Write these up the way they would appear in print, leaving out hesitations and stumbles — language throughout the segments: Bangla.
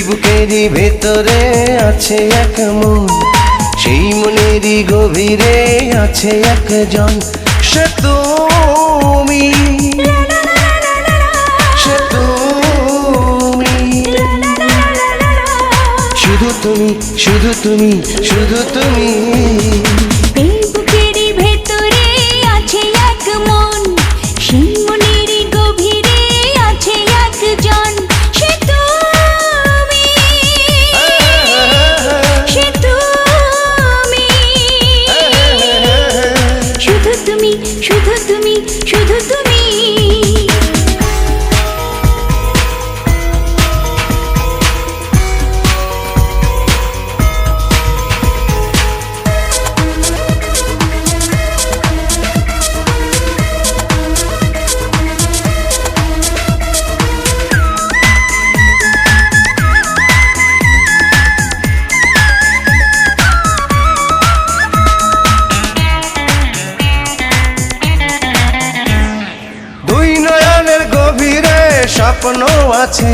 বুকেরই ভেতরে আছে এক মন, সেই মনেরই গভীরে আছে একজন, সে তুমি, সে তুমি, শুধু তুমি, শুধু তুমি, শুধু তুমি। এই বুকেরই ভেতরে আছে এক মন, সেই মনেরই গভীরে আছে একজন, সে তুমি, সে তুমি, শুধু তুমি, শুধু তুমি, শুধু তুমি। স্বপ্ন আছে,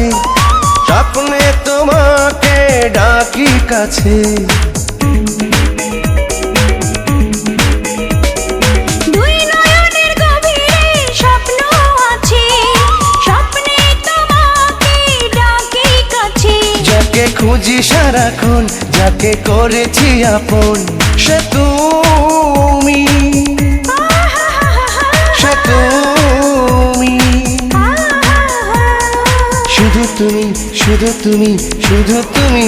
স্বপ্নে তোমাকে ডাকি কাছে, দুই নয়নের গভীরে স্বপ্ন আছে, স্বপ্নে তোমাকে ডাকি কাছে, যাকে খুঁজি সারাক্ষণ, যাকে করেছি আপন, সে তুমি, সে তুমি, শুধু তুমি, শুধু তুমি, শুধু তুমি।